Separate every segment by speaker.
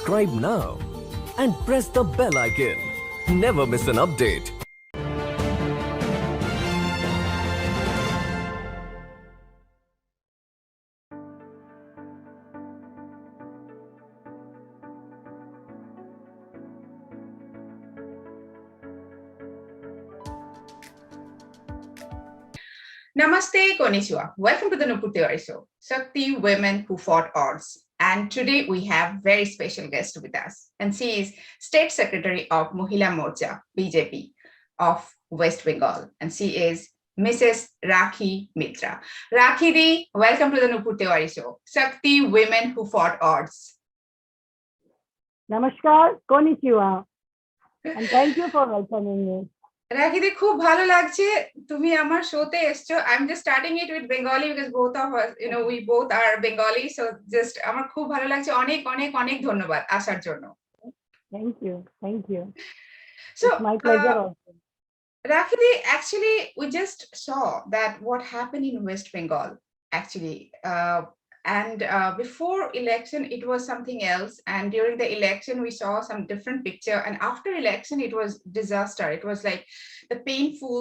Speaker 1: subscribe now and press the bell icon. Never miss an update.
Speaker 2: Namaste, konnichiwa. Welcome to the Nupur Tiwari Show, Shakti Women Who Fought Odds. And today we have very special guest with us, and she is State Secretary of Mahila Morcha, BJP of West Bengal, and she is Mrs. Rakhi Mitra. Rakhi Di, welcome to the Nupur Tiwari Show, Shakti Women Who Fought Odds.
Speaker 3: Namaskar, konnichiwa, and thank you for welcoming me.
Speaker 2: রাখিদি খুব ভালো লাগছে তুমি আমার শোতে এসছো I am just starting it with Bengali because both of us we both are Bengali so just আমার খুব ভালো লাগছে অনেক অনেক অনেক ধন্যবাদ আসার জন্য
Speaker 3: Thank you.
Speaker 2: So
Speaker 3: it's my pleasure also.
Speaker 2: Rakhidi, actually we just saw that what happened in West Bengal actually and before election it was something else, and during the election we saw some different picture, and after election it was disaster. It was like the painful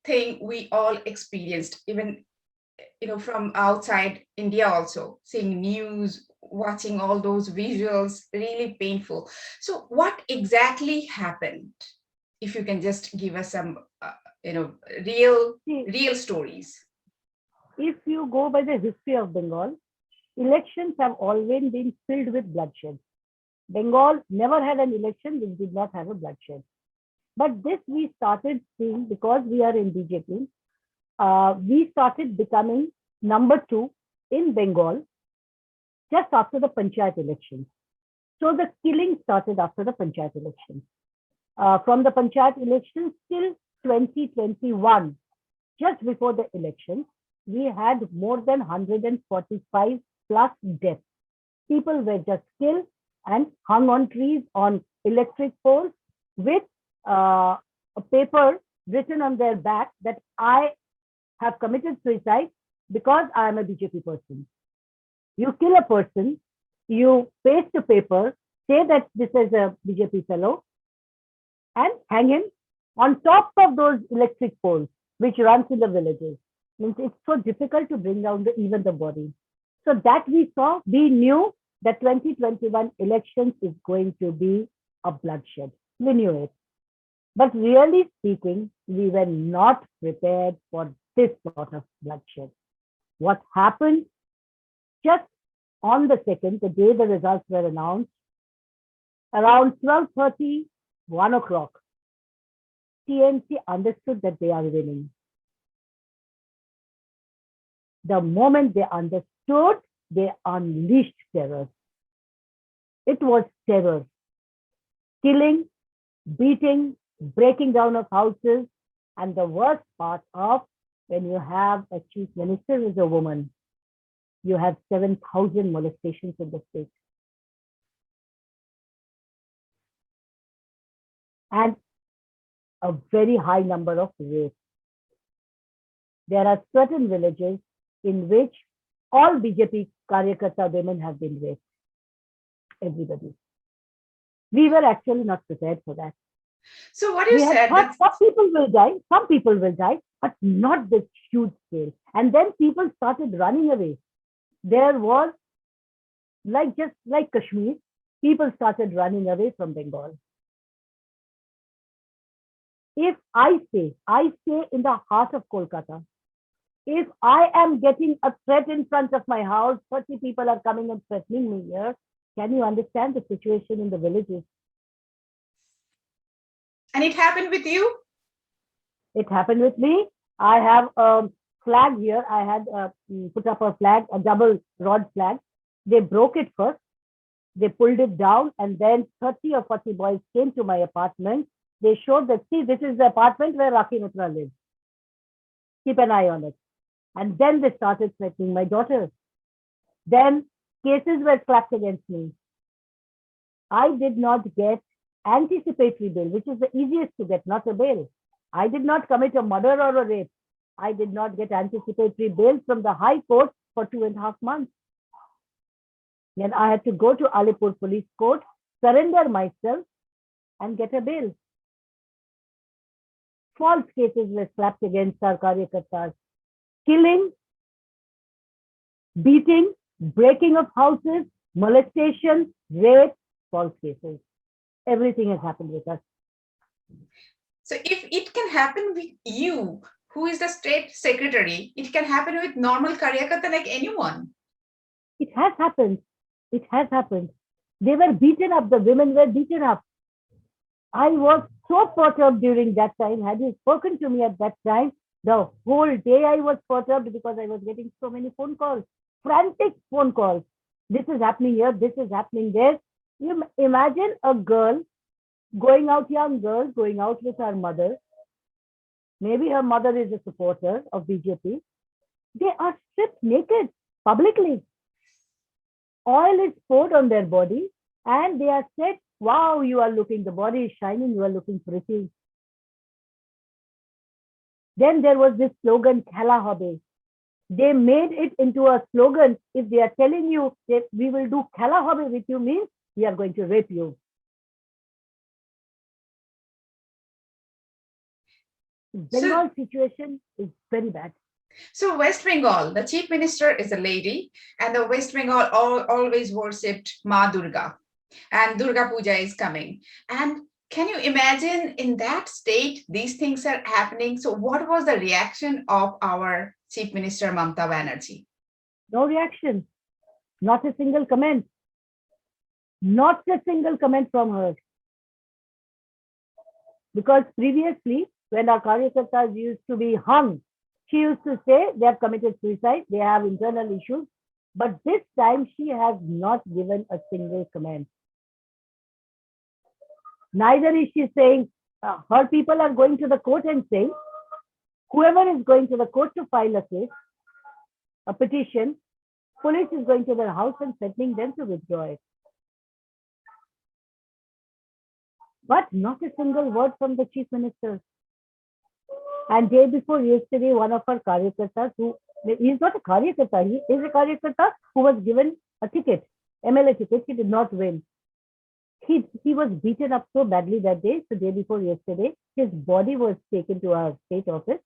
Speaker 2: thing we all experienced, even from outside India also, seeing news, watching all those visuals, really painful. So what exactly happened, if you can just give us some real stories.
Speaker 3: If you go by the history of Bengal, elections have always been filled with bloodshed. Bengal never had an election which did not have a bloodshed. But this we started seeing because we are in BJP. We started becoming number 2 in Bengal just after the Panchayat elections. So the killing started after the Panchayat elections. From the Panchayat elections till 2021, just before the elections, we had more than 145 plus deaths. People were just killed and hung on trees, on electric poles with a paper written on their back that I have committed suicide because I am a BJP person. You kill a person, you paste a paper, say that this is a BJP fellow, and hang him on top of those electric poles which runs in the villages. Means it's so difficult to bring down even the body. So that we saw, we knew that 2021 elections is going to be a bloodshed. We knew it. But really speaking, we were not prepared for this sort of bloodshed. What happened just on the second, the day the results were announced, around 12:30, 1 o'clock, TMC understood that they are winning. The moment they understood, they unleashed terror. It was terror. Killing, beating, breaking down of houses, and the worst part of when you have a chief minister who is a woman, you have 7,000 molestations in the state. And a very high number of rapes. There are certain villages in which all BJP Karyakarta women have been raped. Everybody. We were actually not prepared for that.
Speaker 2: So what you said,
Speaker 3: some people will die, but not this huge scale. And then people started running away. There was, just like Kashmir, people started running away from Bengal. If I stay in the heart of Kolkata. If I am getting a threat in front of my house, 30 people are coming and threatening me here, can you understand the situation in the villages?
Speaker 2: And it happened with you?
Speaker 3: It happened with me. I have a flag here. I had put up a flag, a double rod flag. They broke it first. They pulled it down, and then 30 or 40 boys came to my apartment. They showed that, see, this is the apartment where Rakhi Mitra lives. Keep an eye on it. And then they started threatening my daughter. Then cases were clapped against me. I did not get anticipatory bail, which is the easiest to get, not a bail. I did not commit a murder or a rape. I did not get anticipatory bail from the High Court for 2.5 months. Then I had to go to Alipur Police Court surrender myself and get a bail. False cases were slapped against our Karyakartas. Killing, beating, breaking of houses, molestation, rape, false cases. Everything has happened with us.
Speaker 2: So if it can happen with you, who is the state secretary, it can happen with normal Karyakarta like anyone.
Speaker 3: It has happened. It has happened. They were beaten up. The women were beaten up. I was so perturbed during that time. Had you spoken to me at that time, the whole day I was perturbed because I was getting so many phone calls, frantic phone calls. This is happening here. This is happening there. You imagine a girl going out, young girl going out with her mother. Maybe her mother is a supporter of BJP. They are stripped naked publicly. Oil is poured on their body and they are said, wow, you are looking, the body is shining, you are looking pretty. Then there was this slogan, Khala Hobe. They made it into a slogan. If they are telling you that we will do Khala Hobe with you, means we are going to rape you. Bengal situation is very bad.
Speaker 2: So West Bengal, the chief minister is a lady, and the West Bengal always worshipped Ma Durga, and Durga Puja is coming. And can you imagine in that state, these things are happening? So what was the reaction of our chief minister, Mamata Banerjee?
Speaker 3: No reaction, not a single comment, not a single comment from her. Because previously, when our Karyakartas used to be hung, she used to say they have committed suicide, they have internal issues. But this time she has not given a single comment. Neither is she saying her people are going to the court and saying, whoever is going to the court to file a case, a petition, police is going to their house and threatening them to withdraw it. But not a single word from the chief minister. And day before yesterday, one of our Karyakartas, who is not a Karyakarta, he is a Karyakarta who was given a ticket, MLA ticket, he did not win. He was beaten up so badly that day, so day before yesterday, his body was taken to our state office.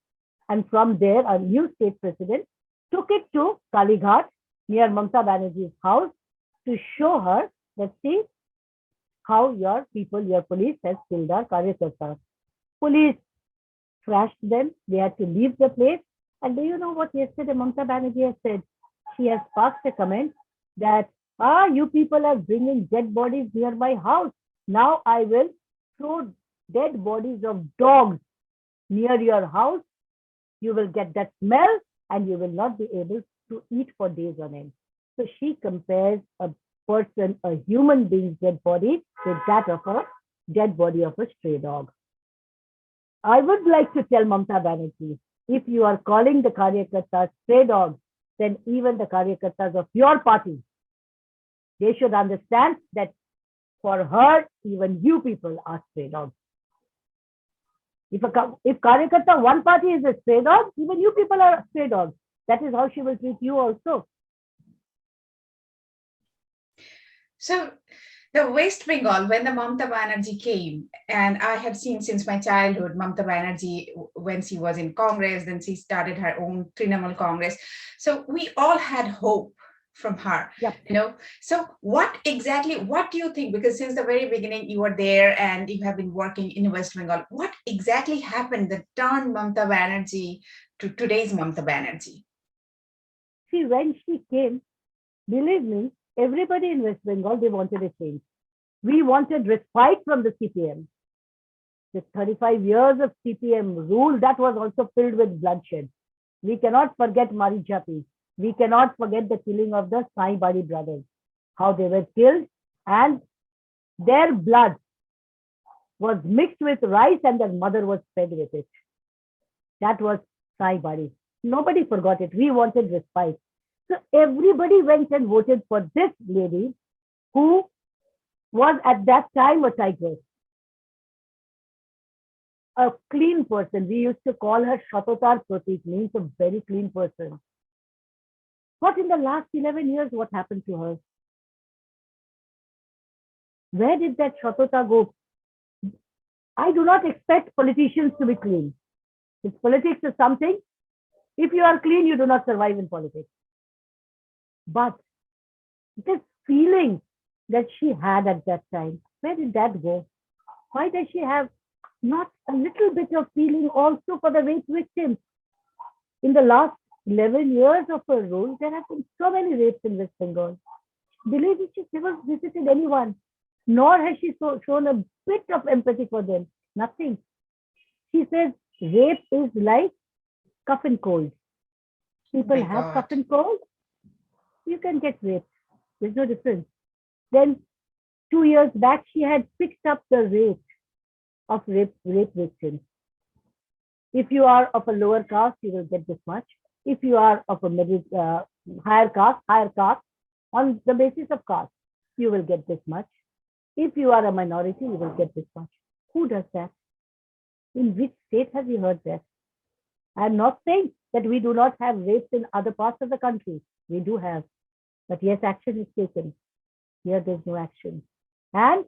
Speaker 3: And from there, our new state president took it to Kalighat near Mamata Banerjee's house to show her that, see how your people, your police has killed our Karyakartas. Police trashed them. They had to leave the place. And do you know what yesterday Mamata Banerjee has said? She has passed a comment that, you people are bringing dead bodies near my house. Now I will throw dead bodies of dogs near your house. You will get that smell and you will not be able to eat for days on end. So she compares a person, a human being's dead body with that of a dead body of a stray dog. I would like to tell Mamata Banerjee, if you are calling the Karyakartas stray dogs, then even the Karyakartas of your party, they should understand that for her, even you people are stray dogs. If Karyakarta, one party is a stray dog, even you people are stray dogs. That is how she will treat you also.
Speaker 2: So the West Bengal, when the Mamata Banerjee came, and I have seen since my childhood, Mamata Banerjee, when she was in Congress, then she started her own Trinamool Congress. So we all had hope from her,
Speaker 3: Yep.
Speaker 2: So what do you think? Because since the very beginning, you were there and you have been working in West Bengal. What exactly happened that turned Mamata Banerjee to today's Mamata Banerjee?
Speaker 3: See, when she came, believe me, everybody in West Bengal, they wanted a change. We wanted respite from the CPM. The 35 years of CPM rule, that was also filled with bloodshed. We cannot forget Mari Jati. We cannot forget the killing of the Sai Badi brothers, how they were killed and their blood was mixed with rice and their mother was fed with it. That was Sai Badi. Nobody forgot it. We wanted respite. So everybody went and voted for this lady who was at that time a tigress, a clean person. We used to call her Shatotar Pratik, means a very clean person. But in the last 11 years, what happened to her? Where did that Shatota go? I do not expect politicians to be clean. If politics is something, if you are clean, you do not survive in politics. But this feeling that she had at that time, where did that go? Why does she have not a little bit of feeling also for the rape victims? In the last 11 years of her rule, there have been so many rapes in West Bengal. Believe me, she's never visited anyone, nor has she shown a bit of empathy for them. Nothing. She says rape is like cough and cold. People
Speaker 2: My
Speaker 3: have
Speaker 2: God.
Speaker 3: cough and cold, you can get raped. There's no difference. Then 2 years back, she had picked up the rate of rape victims. If you are of a lower caste, you will get this much. If you are of a higher caste, on the basis of caste, you will get this much. If you are a minority, you will get this much. Who does that? In which state have you heard that? I'm not saying that we do not have rapes in other parts of the country. We do have. But yes, action is taken. Here there's no action. And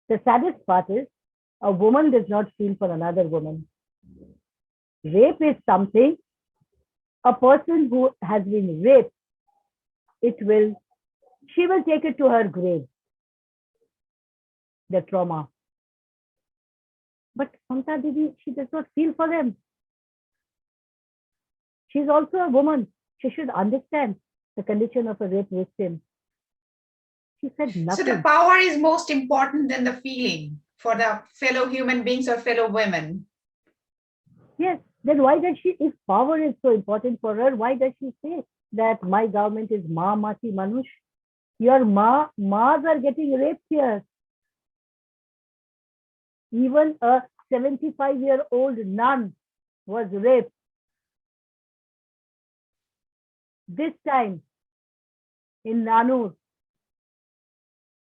Speaker 3: the saddest part is a woman does not feel for another woman. Rape is something, a person who has been raped, she will take it to her grave, the trauma. But Mamta Didi, she does not feel for them. She's also a woman. She should understand the condition of a rape victim. She said
Speaker 2: So
Speaker 3: nothing.
Speaker 2: the power is most important than the feeling for the fellow human beings or fellow women.
Speaker 3: Yes, then why does she, if power is so important for her, why does she say that my government is Ma Mati Manush? Your ma's are getting raped here. Even a 75-year-old nun was raped. This time in Nanur,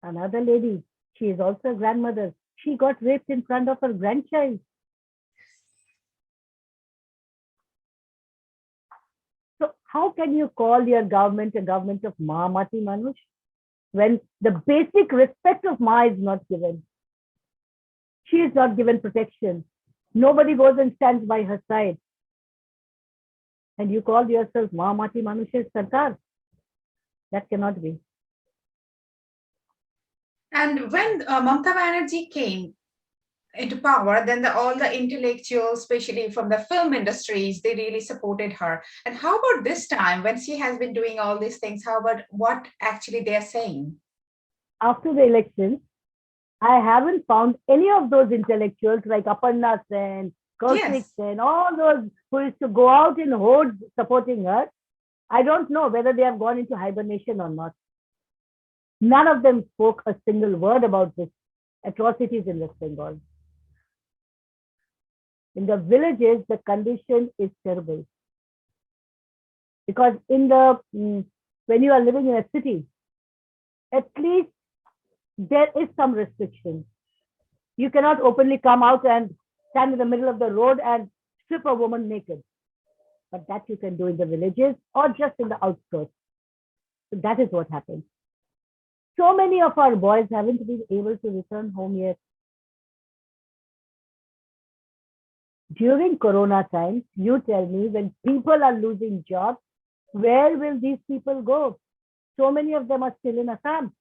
Speaker 3: another lady, she is also a grandmother. She got raped in front of her grandchild. So how can you call your government a government of Ma Mati Manush when the basic respect of Ma is not given? She is not given protection. Nobody goes and stands by her side. And you call yourself Ma Mati Manush's Sarkar? That cannot be.
Speaker 2: And when Mamta Banerjee came into power, then all the intellectuals, especially from the film industries, they really supported her. And how about this time when she has been doing all these things? How about what actually they are saying?
Speaker 3: After the elections, I haven't found any of those intellectuals like Aparna Sen, Kaushik Sen, all those who used to go out in hordes supporting her. I don't know whether they have gone into hibernation or not. None of them spoke a single word about this atrocities in West Bengal. In the villages, the condition is terrible. Because when you are living in a city, at least there is some restriction. You cannot openly come out and stand in the middle of the road and strip a woman naked. But that you can do in the villages or just in the outskirts. So that is what happens. So many of our boys haven't been able to return home yet. During Corona times, you tell me, when people are losing jobs, where will these people go? So many of them are still in Assam,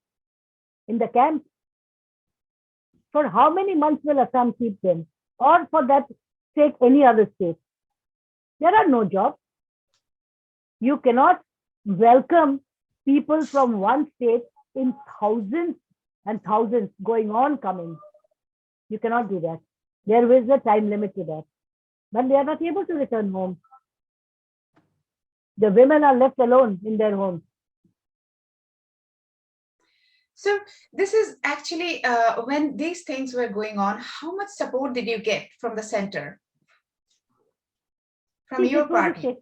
Speaker 3: in the camps. For how many months will Assam keep them? Or for that sake, any other state? There are no jobs. You cannot welcome people from one state in thousands and thousands going on coming. You cannot do that. There is a time limit to that. But they are not able to return home. The women are left alone in their homes.
Speaker 2: So this is actually when these things were going on, how much support did you get from the center? From your party?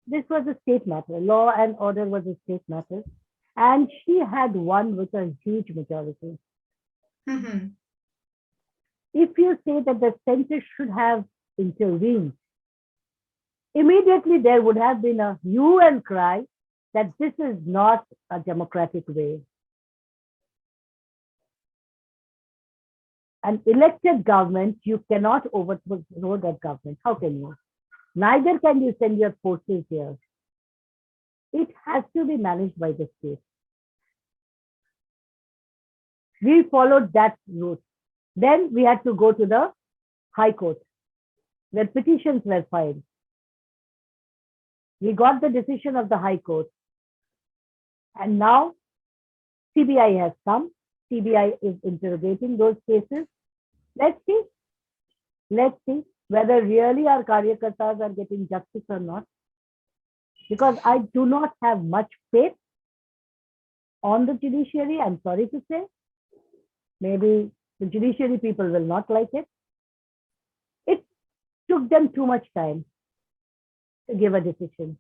Speaker 3: This was a state matter. Law and order was a state matter. And she had won with a huge majority.
Speaker 2: Mm-hmm.
Speaker 3: If you say that the center should have intervened, immediately there would have been a hue and cry that this is not a democratic way. An elected government, you cannot overthrow that government. How can you? Neither can you send your forces here. It has to be managed by the state. We followed that route. Then we had to go to the High Court, where petitions were filed. We got the decision of the High Court. And now CBI has come. CBI is interrogating those cases. Let's see. Let's see whether really our Karyakartas are getting justice or not. Because I do not have much faith on the judiciary, I'm sorry to say. Maybe the judiciary people will not like it. It took them too much time to give a decision.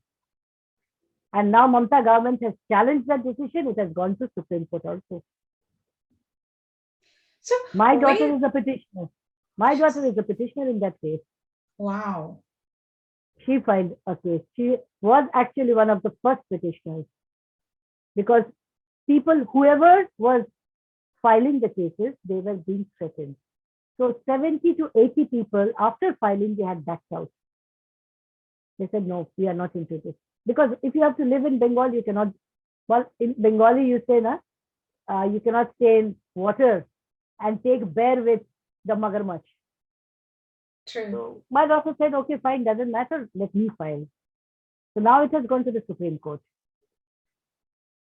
Speaker 3: And now Mamata government has challenged that decision. It has gone to Supreme Court also.
Speaker 2: So
Speaker 3: My daughter is a petitioner. My daughter is a petitioner in that case.
Speaker 2: wow.
Speaker 3: She filed a case. She was actually one of the first petitioners because people, whoever was filing the cases, they were being threatened. So 70 to 80 people, after filing, they had backed out. They said, no, we are not into this. Because if you have to live in Bengal, you cannot, well, in Bengali, you say, you cannot stay in water and take bear with the magarmach.
Speaker 2: True.
Speaker 3: So my daughter said, okay, fine, doesn't matter, let me file. So now it has gone to the Supreme Court.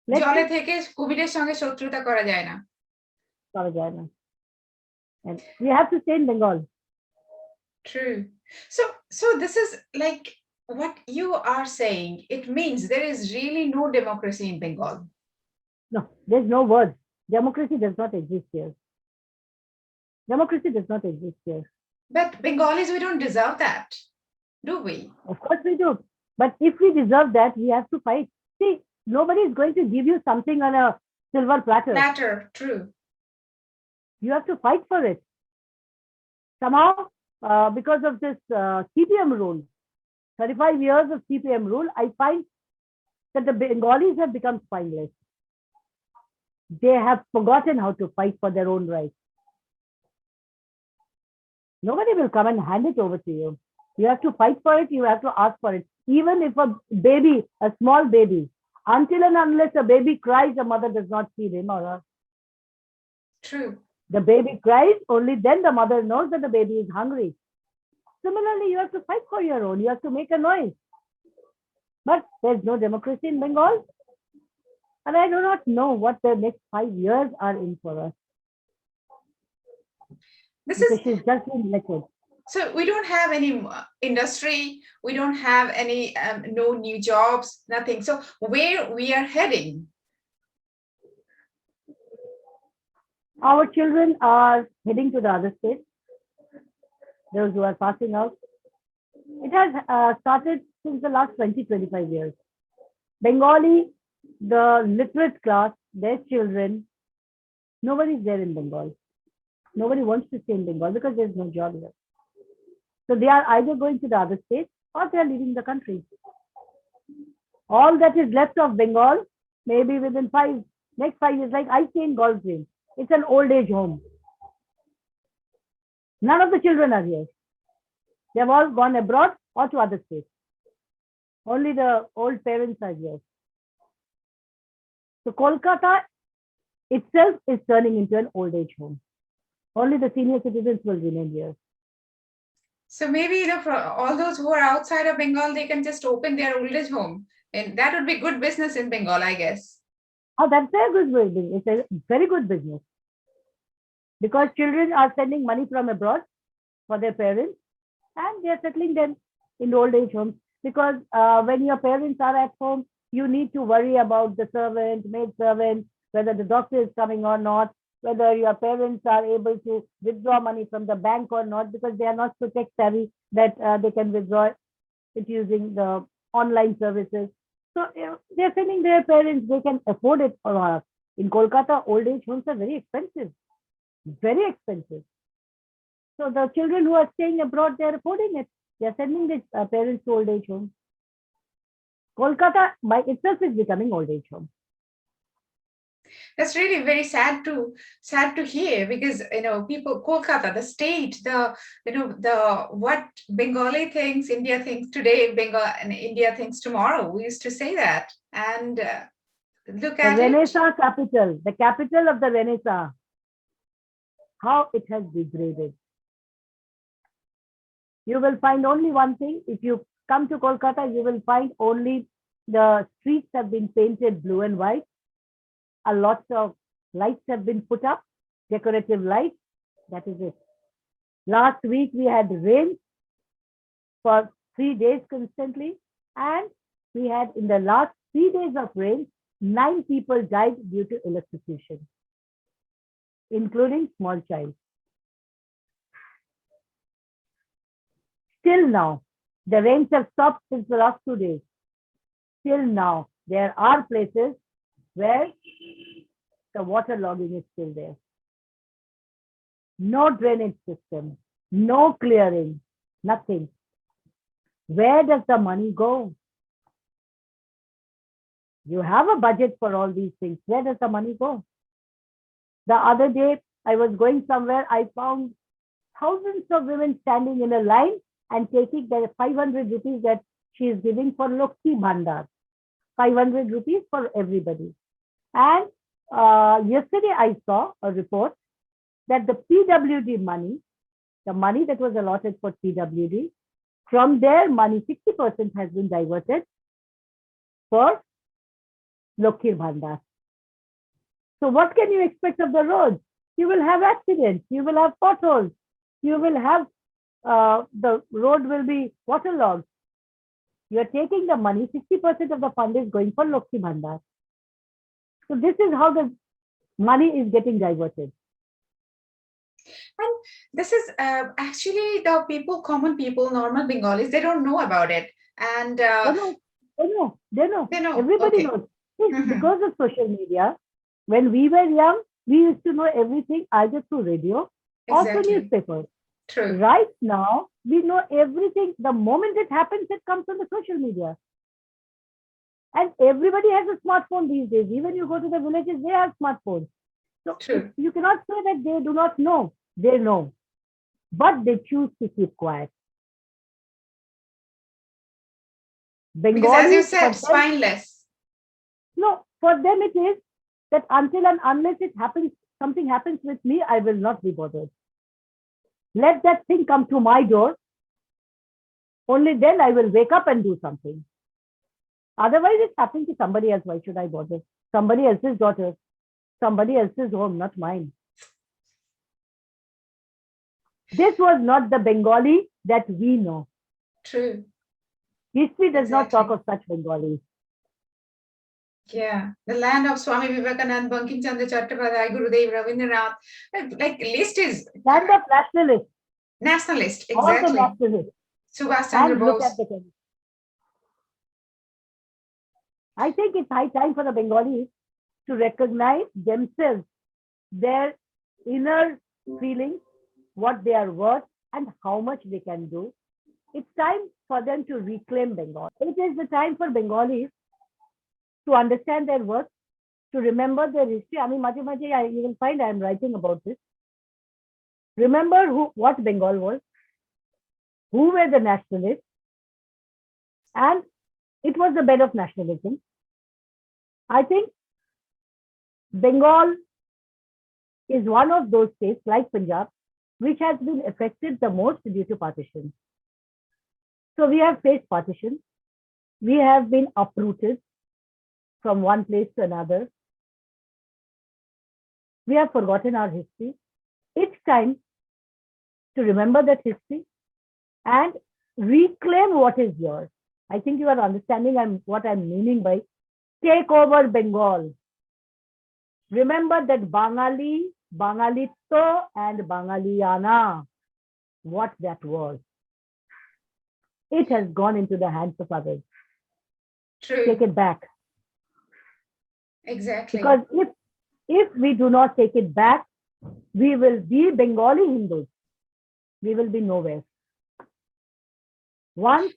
Speaker 3: Let's
Speaker 2: জলে
Speaker 3: see.
Speaker 2: থেকে কুমিরের সঙ্গে শত্রুতা করা যায় না।
Speaker 3: And we have to stay in Bengal.
Speaker 2: True. So this is like what you are saying. It means there is really no democracy in Bengal.
Speaker 3: No, there's no word. Democracy does not exist here. Democracy does not exist here.
Speaker 2: But Bengalis, we don't deserve that, do we?
Speaker 3: Of course we do. But if we deserve that, we have to fight. See, nobody is going to give you something on a silver platter.
Speaker 2: True.
Speaker 3: You have to fight for it. Somehow, because of this CPM rule, 35 years of CPM rule, I find that the Bengalis have become spineless. They have forgotten how to fight for their own rights. Nobody will come and hand it over to you. You have to fight for it. You have to ask for it. Even if a baby, a small baby, until and unless a baby cries, the mother does not feed him or her.
Speaker 2: True.
Speaker 3: The baby cries, only then the mother knows that the baby is hungry. Similarly, you have to fight for your own. You have to make a noise. But there's no democracy in Bengal. And I do not know what the next 5 years are in for us.
Speaker 2: This
Speaker 3: Because
Speaker 2: is
Speaker 3: she's just been elected.
Speaker 2: so we don't have any industry. We don't have any no new jobs. Nothing. So where we are heading?
Speaker 3: Our children are heading to the other states, those who are passing out. It has started since the last 20-25 years. Bengali, the literate class, their children, nobody is there in Bengal. Nobody wants to stay in Bengal because there's no job here. So they are either going to the other states or they are leaving the country. All that is left of Bengal, maybe within next 5 years, like I stay in Golf Green. It's an old age home. None of the children are here. They have all gone abroad or to other states. Only the old parents are here. So Kolkata itself is turning into an old age home. Only the senior citizens will remain here.
Speaker 2: So maybe for all those who are outside of Bengal, they can just open their old age home, and that would be good business in Bengal, I guess.
Speaker 3: Oh, that's a good business. It's a very good business. Because children are sending money from abroad for their parents and they are settling them in old age homes. Because when your parents are at home, you need to worry about the servant, maid servant, whether the doctor is coming or not, whether your parents are able to withdraw money from the bank or not, because they are not so tech savvy that they can withdraw it using the online services. So they're sending their parents, they can afford it. In Kolkata, old age homes are very expensive. Very expensive. So the children who are staying abroad, they're affording it. They're sending their parents to old age homes. Kolkata by itself is becoming old age home.
Speaker 2: That's really very sad to hear, because people, Kolkata, the state, the what Bengali thinks, India thinks today, Bengal and India thinks tomorrow. We used to say that, and look
Speaker 3: The
Speaker 2: at it.
Speaker 3: Renaissance capital, the capital of the Renaissance, how it has degraded. You will find only one thing. If you come to Kolkata, you will find only the streets have been painted blue and white. A lot of lights have been put up, decorative lights. That is it. Last week we had rain for 3 days constantly, and we had, in the last 3 days of rain, 9 people died due to electrocution, including small child. Till now, the rains have stopped since the last 2 days. Till now, there are places where the water logging is still there. No drainage system, no clearing, nothing. Where does the money go? You have a budget for all these things. Where does the money go? The other day, I was going somewhere, I found thousands of women standing in a line and taking the 500 rupees that she is giving for Lokhi Bhandar. 500 rupees for everybody. And yesterday I saw a report that the PWD money, the money that was allotted for PWD, from their money, 60% has been diverted for Lokhi Bhandar. So what can you expect of the roads? You will have accidents, you will have potholes, you will have, the road will be waterlogged. You are taking the money, 60% of the fund is going for Lokhi Bhandar. So this is how the money is getting diverted.
Speaker 2: And this is actually the people, common people, normal Bengalis, they don't know about it. And
Speaker 3: They know.
Speaker 2: they know.
Speaker 3: Everybody
Speaker 2: Okay.
Speaker 3: knows. See,
Speaker 2: Mhm.
Speaker 3: because of social media, when we were young, we used to know everything either through radio or through
Speaker 2: Exactly.
Speaker 3: newspapers.
Speaker 2: True.
Speaker 3: Right now, we know everything. The moment it happens, it comes on the social media. And everybody has a smartphone these days. Even you go to the villages, they have smartphones. So
Speaker 2: True.
Speaker 3: you cannot say that they do not know. They know. But they choose to keep quiet.
Speaker 2: Because as you
Speaker 3: Bengalis,
Speaker 2: said,
Speaker 3: for them,
Speaker 2: spineless.
Speaker 3: no, for them it is that until and unless it happens, something happens with me, I will not be bothered. Let that thing come to my door. Only then I will wake up and do something. Otherwise, it's happening to somebody else. Why should I bother? Somebody else's daughter, somebody else's home, not mine. This was not the Bengali that we know.
Speaker 2: True.
Speaker 3: History does not talk
Speaker 2: Exactly.
Speaker 3: of such Bengalis.
Speaker 2: Yeah, the land of Swami Vivekananda, Bankim Chandra Chattopadhyay, Gurudev Rabindranath, like list is
Speaker 3: Stand up nationalists,
Speaker 2: nationalist.
Speaker 3: all the
Speaker 2: Exactly.
Speaker 3: nationalists,
Speaker 2: Subhash Chandra
Speaker 3: and look
Speaker 2: Bose.
Speaker 3: at the thing. I think it's high time for the Bengalis to recognize themselves, their inner feelings, what they are worth, and how much they can do. It's time for them to reclaim Bengal. It is the time for Bengalis to understand their worth, to remember their history. I mean, you will find I am writing about this. Remember what Bengal was, who were the nationalists, and it was the bed of nationalism. I think Bengal is one of those states, like Punjab, which has been affected the most due to partition. So we have faced partition. We have been uprooted from one place to another. We have forgotten our history. It's time to remember that history and reclaim what is yours. I think you are understanding what I'm meaning by take over Bengal. Remember that Bangali, Bangalitto, and Bangaliana, what that was. It has gone into the hands of others.
Speaker 2: True.
Speaker 3: Take it back.
Speaker 2: Exactly.
Speaker 3: Because if we do not take it back, we will be Bengali Hindus. We will be nowhere. Once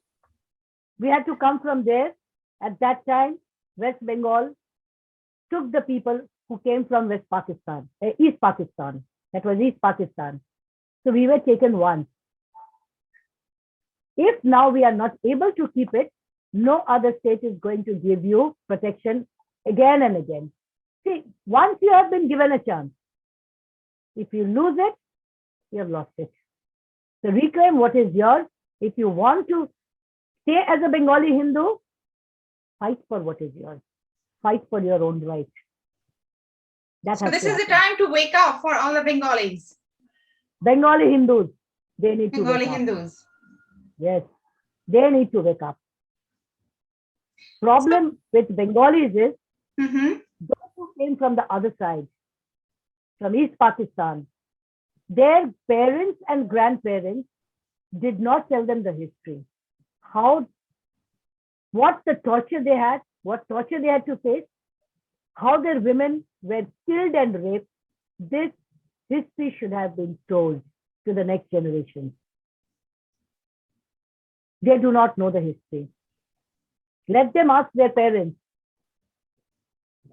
Speaker 3: we had to come from there, at that time, West Bengal took the people who came from West Pakistan, East Pakistan. That was East Pakistan. So we were taken once. If now we are not able to keep it, no other state is going to give you protection again and again. See, once you have been given a chance, if you lose it, you have lost it. So reclaim what is yours. If you want to stay as a Bengali Hindu, fight for what is yours. Fight for your own right. That
Speaker 2: So
Speaker 3: has
Speaker 2: this
Speaker 3: to
Speaker 2: is the
Speaker 3: happen.
Speaker 2: time to wake up for all the Bengalis,
Speaker 3: Bengali Hindus, they need to
Speaker 2: Bengali
Speaker 3: wake up.
Speaker 2: Hindus.
Speaker 3: Yes, they need to wake up. Problem with Bengalis is
Speaker 2: Mhm.
Speaker 3: those who came from the other side, from East Pakistan, their parents and grandparents did not tell them the history. What the torture they had, what torture they had to face, how their women were killed and raped. This history should have been told to the next generation. They do not know the history. Let them ask their parents.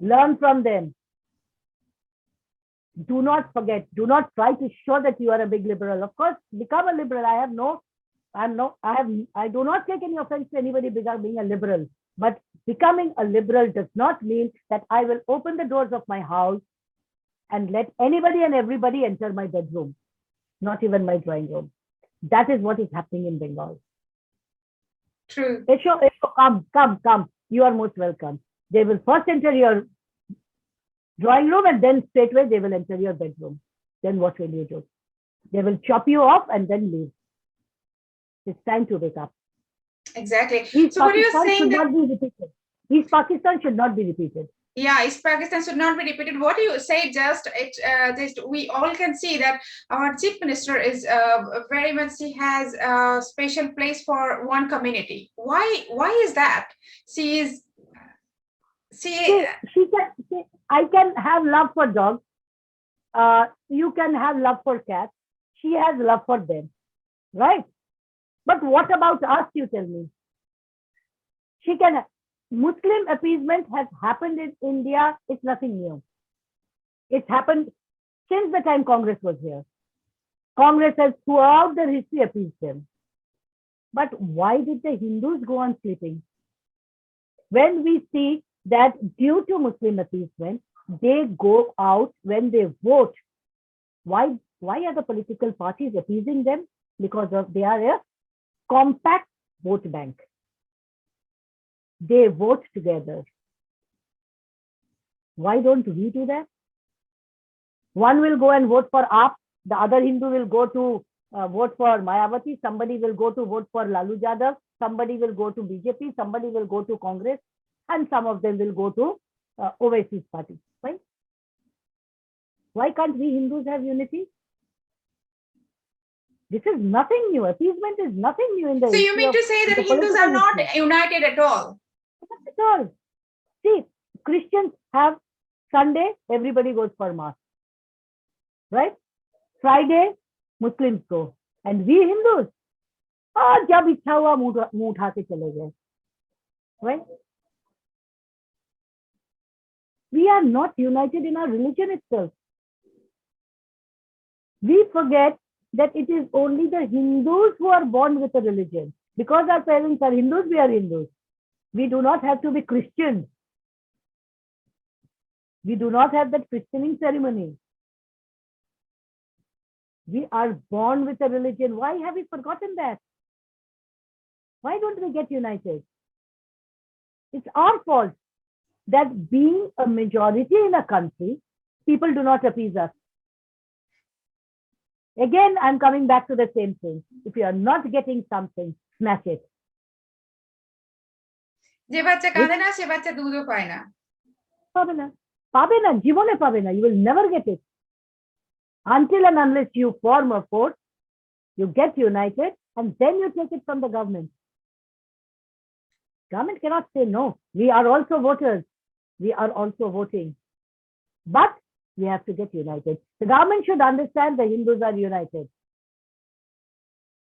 Speaker 3: Learn from them. Do not forget. Do not try to show that you are a big liberal. Of course, become a liberal. I do not take any offense to anybody being a liberal. But becoming a liberal does not mean that I will open the doors of my house and let anybody and everybody enter my bedroom, not even my drawing room. That is what is happening in Bengal.
Speaker 2: True.
Speaker 3: Esho, come. You are most welcome. They will first enter your drawing room and then straightway they will enter your bedroom. Then what will you do? They will chop you off and then leave. It's time to wake up.
Speaker 2: Exactly.
Speaker 3: East
Speaker 2: So what you're
Speaker 3: Pakistan
Speaker 2: saying
Speaker 3: should
Speaker 2: that,
Speaker 3: not be repeated. East Pakistan should not be repeated.
Speaker 2: yeah, East Pakistan should not be repeated. What you say just we all can see that our chief minister is very much, he has a special place for one community. Why is that? She
Speaker 3: I can have love for dogs. You can have love for cats. She has love for them, right? But what about us, you tell me? Muslim appeasement has happened in India. It's nothing new. It's happened since the time Congress was here. Congress has throughout their history appeased them. But why did the Hindus go on sleeping? When we see that due to Muslim appeasement, they go out when they vote. Why are the political parties appeasing them? Because they are a compact vote bank. They vote together. Why don't we do that? One will go and vote for AAP. The other Hindu will go to vote for Mayawati. Somebody will go to vote for Lalu Yadav. Somebody will go to BJP. Somebody will go to Congress. And some of them will go to overseas parties. Why? Why can't we Hindus have unity? This is nothing new. Appeasement is nothing new in the
Speaker 2: So you mean to say that Hindus are not united at all?
Speaker 3: Not at all. See, Christians have Sunday, everybody goes for mass. Right? Friday, Muslims go. And we Hindus, jab ichha hua muh utha ke chale gaye. Right? We are not united in our religion itself. We forget that it is only the Hindus who are born with a religion. Because our parents are Hindus, we are Hindus. We do not have to be Christians. We do not have that christening ceremony. We are born with a religion. Why have we forgotten that? Why don't we get united? It's our fault that being a majority in a country, people do not appease us. Again, I'm coming back to the same thing. If you are not getting something, smash it.
Speaker 2: যে বাচ্চা কাঁদে না সে বাচ্চা দুধও পায় না।
Speaker 3: পাবে না, জীবনে পাবে না। You will never get it. Until and unless you form a force, you get united, and then you take it from the government. Government cannot say no. We are also voters. We are also voting. But we have to get united. The government should understand the Hindus are united.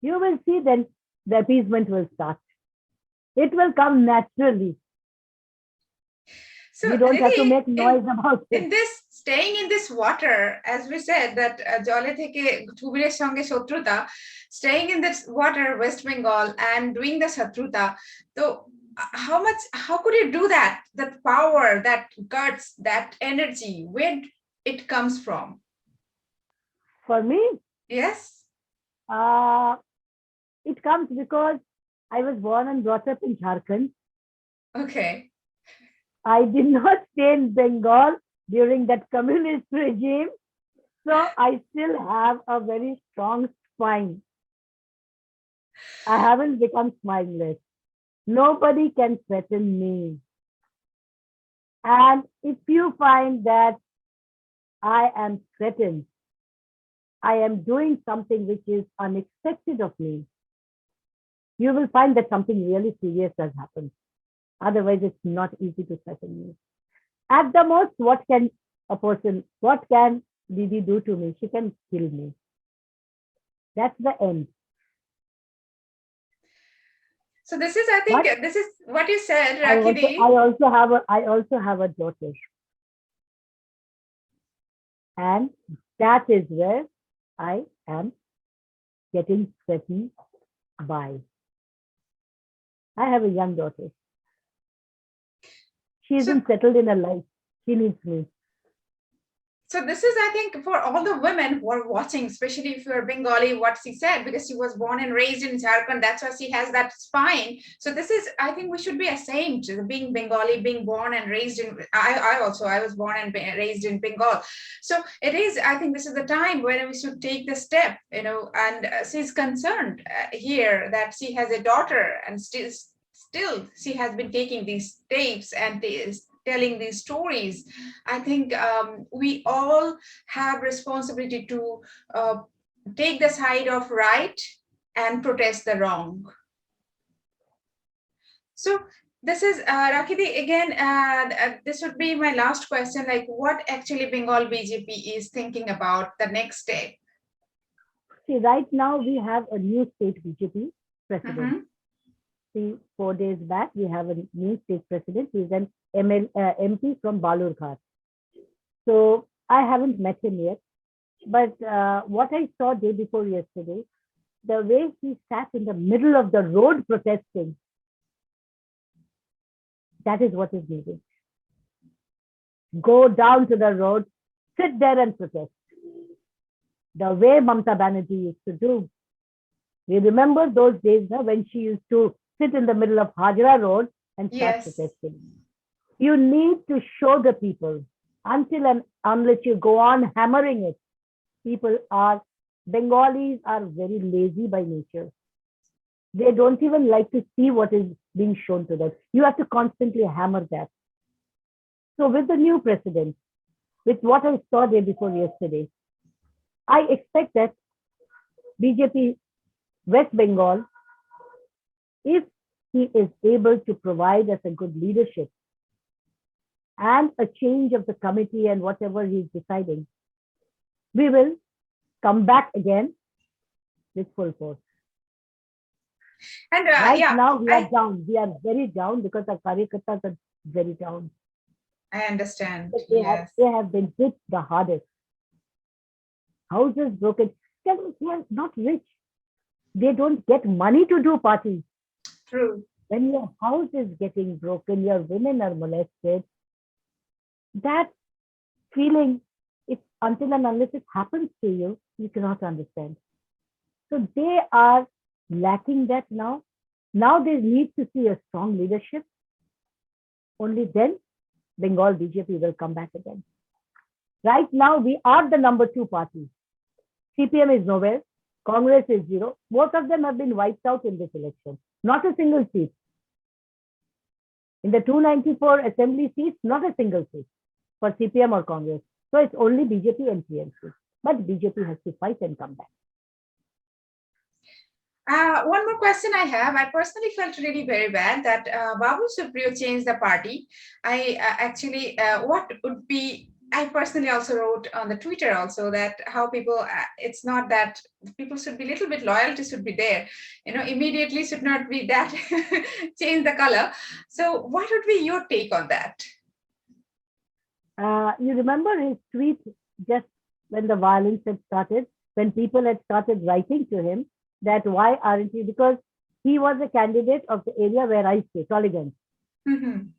Speaker 3: You will see then the appeasement will start. It will come naturally.
Speaker 2: So
Speaker 3: We don't have to
Speaker 2: Nidhi,
Speaker 3: make noise about
Speaker 2: in
Speaker 3: it.
Speaker 2: this staying in this water, as we said that জলে থেকে ঠুবিরের সঙ্গে শত্রুতা, staying in this water, West Bengal, and doing the Shatruta. So how could you do that? That power, that guts, that energy, where it comes from?
Speaker 3: For me,
Speaker 2: Yes.
Speaker 3: it comes because I was born and brought up in Jharkhand.
Speaker 2: Okay.
Speaker 3: I did not stay in Bengal during that communist regime. So I still have a very strong spine. I haven't become spineless. Nobody can threaten me. And if you find that I am threatened, I am doing something which is unexpected of me, you will find that something really serious has happened. Otherwise, it's not easy to threaten me. At the most, what can Didi do to me? She can kill me. That's the end.
Speaker 2: So this is, I think, this is what you said,
Speaker 3: I
Speaker 2: Rakhi.
Speaker 3: also have a daughter. And that is where I am getting threatened by. I have a young daughter. She isn't settled in her life. She needs me.
Speaker 2: So this is, I think, for all the women who are watching, especially if you're Bengali, what she said, because she was born and raised in Jharkhand, that's why she has that spine. So this is, I think we should be ashamed, being Bengali, being born and raised in, I was born and raised in Bengal. So it is, I think this is the time when we should take the step, and she's concerned here that she has a daughter, and still she has been taking these tapes and telling these stories. I think we all have responsibility to take the side of right and protest the wrong. So this is Rakhi, again, this would be my last question, like what actually Bengal BJP is thinking about the next step?
Speaker 3: See, right now we have a new state BJP president.
Speaker 2: Mm-hmm.
Speaker 3: 4 days back, we have a new state president. He's an MP from Balurghat. So I haven't met him yet, but what I saw day before yesterday, the way he sat in the middle of the road protesting, that is what is needed. Go down to the road, sit there and protest. The way Mamata Banerjee used to do. You remember those days when she used to sit in the middle of Hajra Road and start protesting. You need to show the people. Until and unless you go on hammering it, Bengalis are very lazy by nature. They don't even like to see what is being shown to them. You have to constantly hammer that. So with the new president, with what I saw day before yesterday, I expect that BJP West Bengal, if he is able to provide us a good leadership and a change of the committee and whatever he's deciding, we will come back again with full force.
Speaker 2: And
Speaker 3: now we are down. We are very down because our Karyakartas are very down.
Speaker 2: I understand.
Speaker 3: They have been hit the hardest. Houses broken. They are not rich. They don't get money to do parties.
Speaker 2: True.
Speaker 3: When your house is getting broken, your women are molested, that feeling, until and unless it happens to you, you cannot understand. So they are lacking that now. Now they need to see a strong leadership. Only then Bengal BJP will come back again. Right now, we are the number 2 party. CPM is nowhere. Congress is 0. Both of them have been wiped out in this election. Not a single seat. In the 294 assembly seats, not a single seat for CPM or Congress. So it's only BJP and TMC. But BJP has to fight and come back.
Speaker 2: One more question I have. I personally felt really very bad that Babul Supriyo changed the party. What would be, I personally also wrote on the Twitter also that how people, it's not that people should be a little bit loyalty should be there, immediately should not be that change the color. So what would be your take on that?
Speaker 3: You remember his tweet just when the violence had started, when people had started writing to him that why aren't you? Because he was a candidate of the area where I stay, Toligans.
Speaker 2: Mhm.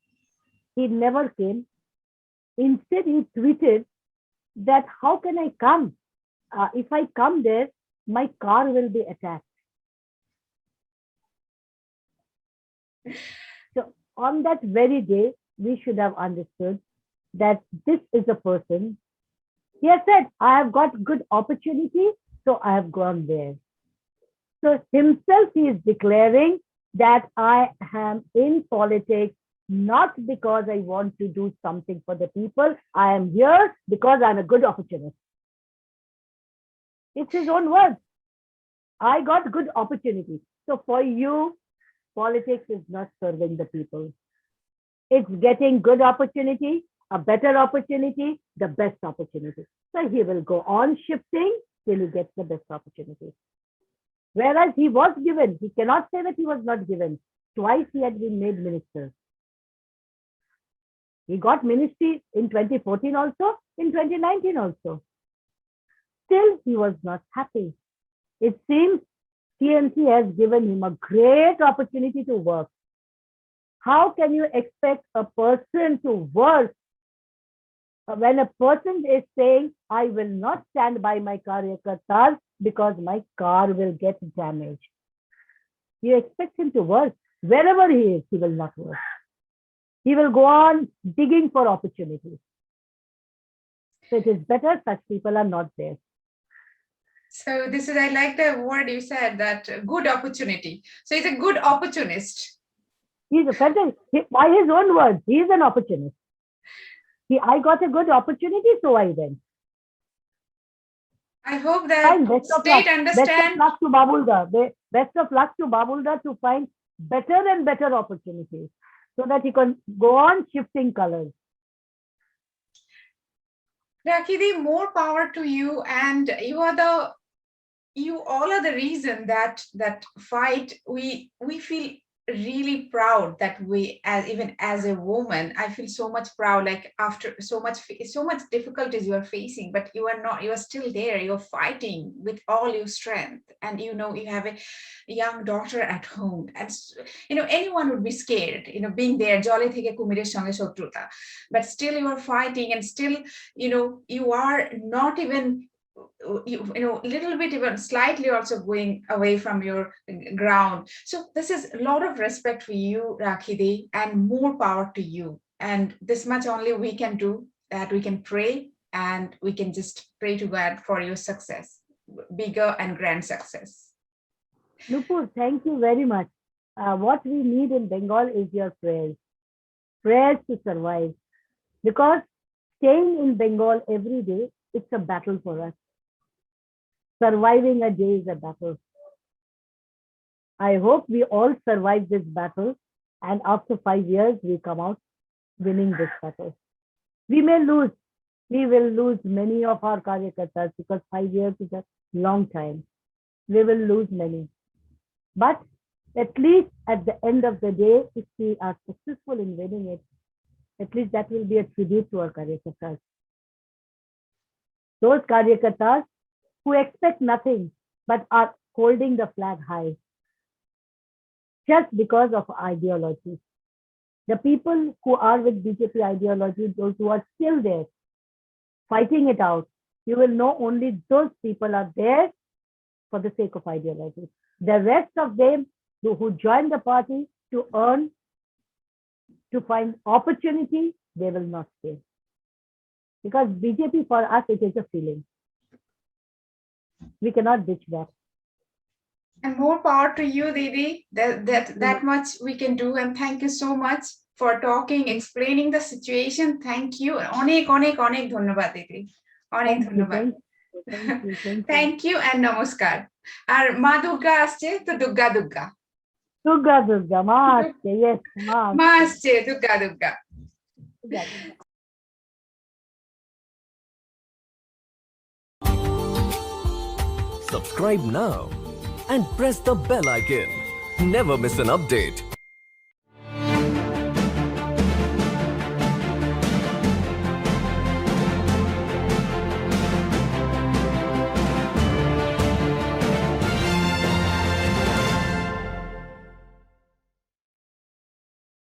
Speaker 3: He never came. Instead, he tweeted that how can I come? If I come there, my car will be attacked. So on that very day, we should have understood that this is a person. He has said, I have got good opportunity, so I have gone there. So himself, he is declaring that I am in politics not because I want to do something for the people. I am here because I'm a good opportunist. It's his own words. I got good opportunity. So for you, politics is not serving the people. It's getting good opportunity, a better opportunity, the best opportunity. So he will go on shifting till he gets the best opportunity. Whereas he was given, he cannot say that he was not given. Twice he had been made minister. He got ministry in 2014 also, in 2019 also. Still, he was not happy. It seems TMC has given him a great opportunity to work. How can you expect a person to work when a person is saying, I will not stand by my Karyakartas because my car will get damaged? You expect him to work. Wherever he is, he will not work. He will go on digging for opportunities. So it is better such people are not there.
Speaker 2: So this is, I like the word you said, that good opportunity. So he's a good opportunist.
Speaker 3: He's a fantastic, by his own words, he is an opportunist. I got a good opportunity, so I went.
Speaker 2: I hope that
Speaker 3: Fine, best of luck.
Speaker 2: state understand.
Speaker 3: Best of luck to Babulda. Best of luck to Babulda to find better and better opportunities so that he can go on shifting colors.
Speaker 2: Rakhi, more power to you, and you all are the reason that fight. We feel really proud that we, as even as a woman, I feel so much proud, like after so much difficulties you are facing, but you are still there, you're fighting with all your strength, and you have a young daughter at home, and anyone would be scared, being there, jolly theke kumirer sange shotruta, but still you are fighting, and still you are not even little bit, even slightly also going away from your ground. So this is a lot of respect for you, Rakhi, and more power to you. And this much only we can do, that we can pray, and we can just pray to God for your success, bigger and grand success.
Speaker 3: Nupur, thank you very much. What we need in Bengal is your prayers to survive, because staying in Bengal every day, it's a battle for us. Surviving a day is a battle. I hope we all survive this battle, and after 5 years, we come out winning this battle. We may lose. We will lose many of our Karyakartas because 5 years is a long time. We will lose many. But at least at the end of the day, if we are successful in winning it, at least that will be a tribute to our Karyakartas. Those Karyakartas who expect nothing but are holding the flag high just because of ideology. The people who are with BJP ideology, those who are still there, fighting it out, you will know only those people are there for the sake of ideology. The rest of them who join the party to earn, to find opportunity, they will not stay. Because BJP for us, it is a feeling. We cannot ditch that.
Speaker 2: And more power to you, Didi. That much we can do. And thank you so much for talking, explaining the situation. Thank you. Onek dhonnobad, Didi. Onek dhonnobad. Thank you and namaskar. আর মা দুর্গা আসছে তো দুর্গা দুর্গা
Speaker 3: দুর্গা মা আসছে, yes,
Speaker 2: মা আসছে Durga Durga
Speaker 1: Subscribe now and press the bell icon. Never miss an update.